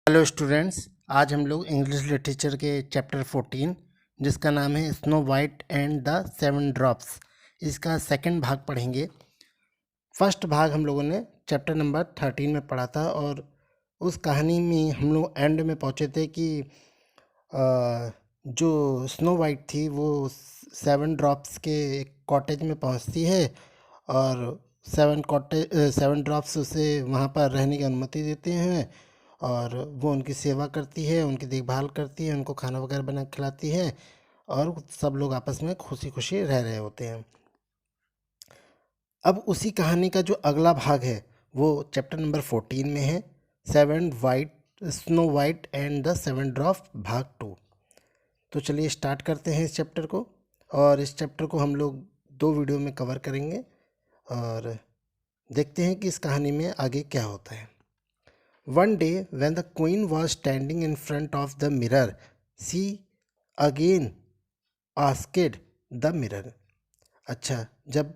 Hello students, आज हम लोग इंग्लिश लिटरेचर के चैप्टर 14 जिसका नाम है Snow white and the seven drops, इसका सेकंड भाग पढ़ेंगे। फर्स्ट भाग हम लोगों ने चैप्टर नंबर 13 में पढ़ा था और उस कहानी में हम लोग एंड में पहुंचे थे कि जो स्नो वाइट थी वो सेवन ड्रॉप्स के एक कॉटेज में पहुंचती है और सेवन ड्रॉप्स उसे वहाँ पर रहने की अनुमति देते हैं और वो उनकी सेवा करती है, उनकी देखभाल करती है, उनको खाना वगैरह बना के खिलाती है और सब लोग आपस में खुशी खुशी रह रहे होते हैं। अब उसी कहानी का जो अगला भाग है वो चैप्टर नंबर 14 में है, Snow white and the seven drop भाग 2। तो चलिए स्टार्ट करते हैं इस चैप्टर को, और इस चैप्टर को हम लोग 2 वीडियो में कवर करेंगे और देखते हैं कि इस कहानी में आगे क्या होता है। One day, when the queen was standing in front of the mirror, she again asked the mirror. अच्छा, जब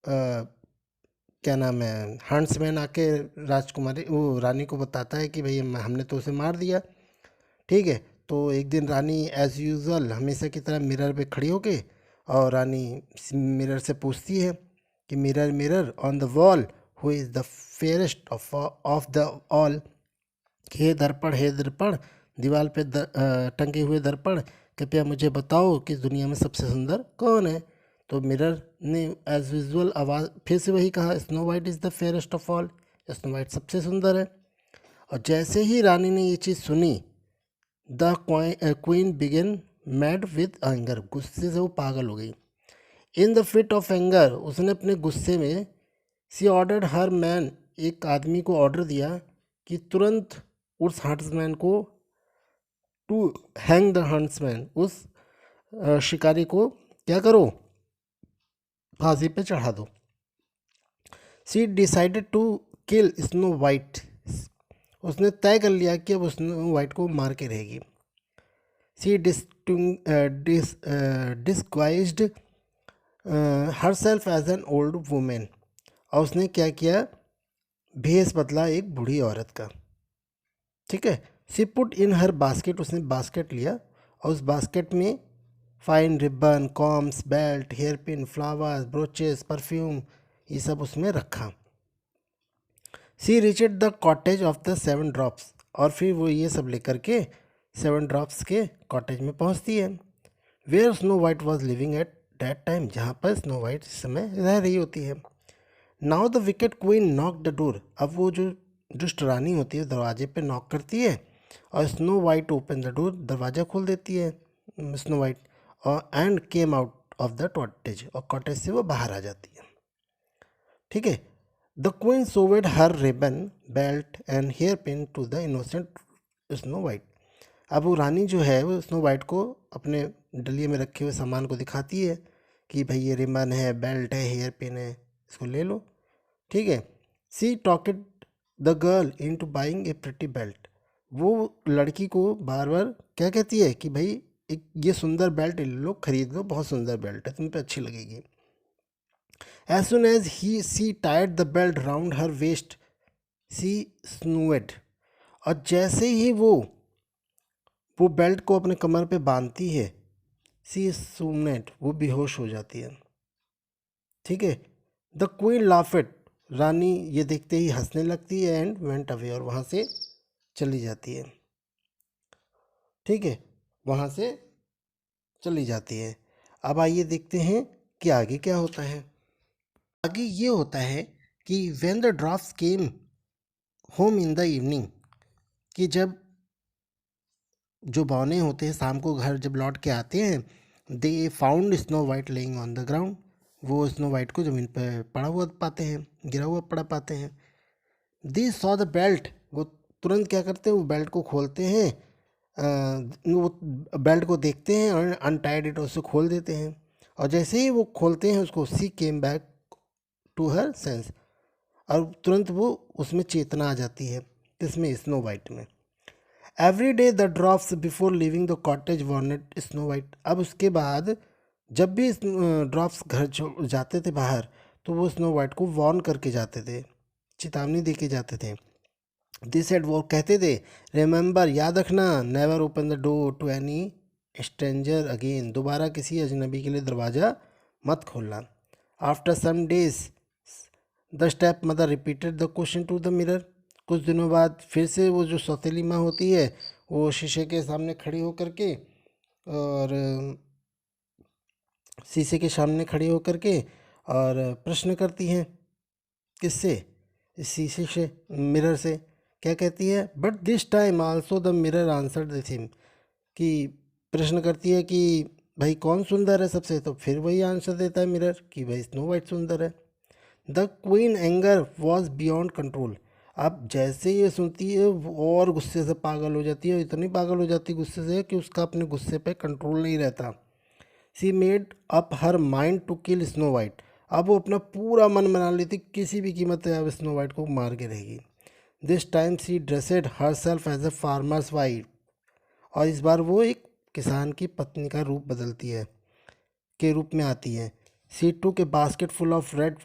क्या नाम है, हंसमैन आके राजकुमारी वो रानी को बताता है कि भाई हमने तो उसे मार दिया। ठीक है, तो एक दिन रानी एज़ यूजुअल हमेशा की तरह मिरर पे खड़ी होके और रानी मिरर से पूछती है कि mirror mirror on the wall who is the fairest of the all. हे दर्पण, दीवार पे टंगे हुए दर्पण, कृपया मुझे बताओ कि दुनिया में सबसे सुंदर कौन है। तो मिरर ने एज यूजुअल आवाज़ फिर से वही कहा, snow white is the fairest of all, snow white सबसे सुंदर है। और जैसे ही रानी ने ये चीज़ सुनी, the queen began mad with anger, गुस्से से वो पागल हो गई। In the fit of anger, उसने अपने गुस्से में सी ऑर्डर्ड हर मैन, एक आदमी को ऑर्डर दिया कि तुरंत उस हंट्समैन को टू हैंग द हंट्समैन, उस शिकारी को क्या करो, फांसी पे चढ़ा दो। She decided to kill Snow White, उसने तय कर लिया कि अब उस स्नो वाइट को मार के रहेगी। She disguised herself as an old women, और उसने क्या किया, भेष बदला एक बूढ़ी औरत का। ठीक है, she put in her basket, उसने बास्केट लिया और उस बास्केट में fine ribbon, combs, belt, hair pin, flowers, brooches, perfume, ये सब उसमें रखा। She reached the cottage of the seven dwarfs, और फिर वो ये सब लेकर के सेवन ड्रॉप्स के कॉटेज में पहुंचती है। Where Snow White was living at that time, जहाँ पर स्नो वाइट इस समय रह रही होती है। Now the wicket queen knock the door, अब वो जो दुष्ट रानी होती है दरवाजे पे नॉक करती है और Snow White open the door, दरवाज़ा खोल देती है स्नो वाइट, और and came out of the cottage, और कॉटेज से वो बाहर आ जाती है। ठीक है, the queen showed her ribbon, belt and hair pin to the innocent Snow White, अब वो रानी जो है वो स्नो वाइट को अपने डलिए में रखे हुए सामान को दिखाती है कि भाई ये रिबन है, बेल्ट है, हेयर पिन है, इसको ले लो। ठीक है, she talked the girl into buying a pretty belt, वो लड़की को बार बार क्या कहती है कि भाई एक ये सुंदर बेल्ट ले लो, खरीद लो, बहुत सुंदर बेल्ट है, तुम पे अच्छी लगेगी। एज सुन एज ही she tied the belt round her waist, she swooned, और जैसे ही वो बेल्ट को अपने कमर पे बांधती है, सी स्नूड, वो बेहोश हो जाती है। ठीक है, द क्वीन लाफेड, रानी ये देखते ही हंसने लगती है, एंड वेंट अवे, और वहाँ से चली जाती है। ठीक है, वहाँ से चली जाती है। अब आइए देखते हैं कि आगे क्या होता है। आगे ये होता है कि when the drafts came home in the evening, कि जब जो बौने होते हैं शाम को घर जब लौट के आते हैं, they found snow white laying on the ground, वो स्नो वाइट को ज़मीन पर पड़ा हुआ पाते हैं, गिरा हुआ पड़ा पाते हैं। दे सॉ द बेल्ट, वो तुरंत क्या करते हैं, वो बेल्ट को खोलते हैं, वो बेल्ट को देखते हैं और अनटाइड इट, उससे खोल देते हैं। और जैसे ही वो खोलते हैं उसको, she came back to her sense, और तुरंत वो उसमें चेतना आ जाती है, इसमें स्नो वाइट में। Every day the dwarfs before leaving the cottage warned Snow White, अब उसके बाद जब भी ड्रॉप्स घर जाते थे बाहर, तो वो स्नो वाइट को वार्न करके जाते थे, चेतावनी दे के जाते थे दिस सेड, वो कहते थे, रिमेंबर, याद रखना, never open the door to any stranger again, दोबारा किसी अजनबी के लिए दरवाज़ा मत खोलना। After some days the stepmother repeated the question to the mirror, कुछ दिनों बाद फिर से वो जो सौतेली माँ होती है वो शीशे के सामने खड़ी होकर के और शीशे के सामने खड़ी होकर के और प्रश्न करती हैं, किससे, इस शीशे से, मिरर से। क्या कहती है, but this time also the mirror answered the थिम, कि प्रश्न करती है कि भाई कौन सुंदर है सबसे, तो फिर वही आंसर देता है मिरर कि भाई स्नो वाइट सुंदर है। The queen anger was beyond control, अब जैसे ये सुनती है वो और गुस्से से पागल हो जाती है, इतनी पागल हो जाती है गुस्से से कि उसका अपने गुस्से पे कंट्रोल नहीं रहता। She made up her mind to kill Snow White, अब वो अपना पूरा मन बना लेती किसी भी कीमत पे अब स्नो वाइट को मार के रहेगी। This time she dressed herself as a farmer's wife, और इस बार वो एक किसान की पत्नी का रूप बदलती है, के रूप में आती है। सी टू के basket full of red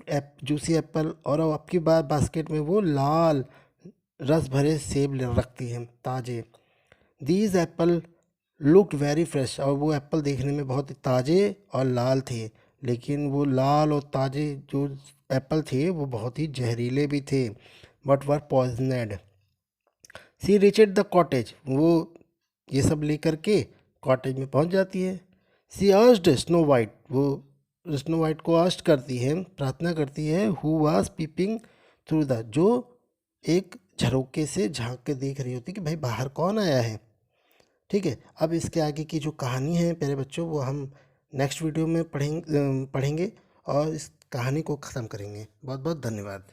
juicy Apple, और अब की बार बास्केट में वो लाल रस भरे सेब रखती है ताजे। These Apple looked very fresh, और वो एप्पल देखने में बहुत ताज़े और लाल थे, लेकिन वो लाल और ताज़े जो एप्पल थे वो बहुत ही जहरीले भी थे, but were poisoned. She reached the cottage, वो ये सब लेकर के कॉटेज में पहुंच जाती है। सी अर्स्ड स्नो वाइट, वो स्नो वाइट को अर्स्ट करती है, प्रार्थना करती है, who was peeping through the, जो एक झरोके से झांक के देख रही होती कि भाई बाहर कौन आया है। ठीक है, अब इसके आगे की जो कहानी है प्यारे बच्चों वो हम नेक्स्ट वीडियो में पढ़ेंगे और इस कहानी को ख़त्म करेंगे। बहुत बहुत धन्यवाद।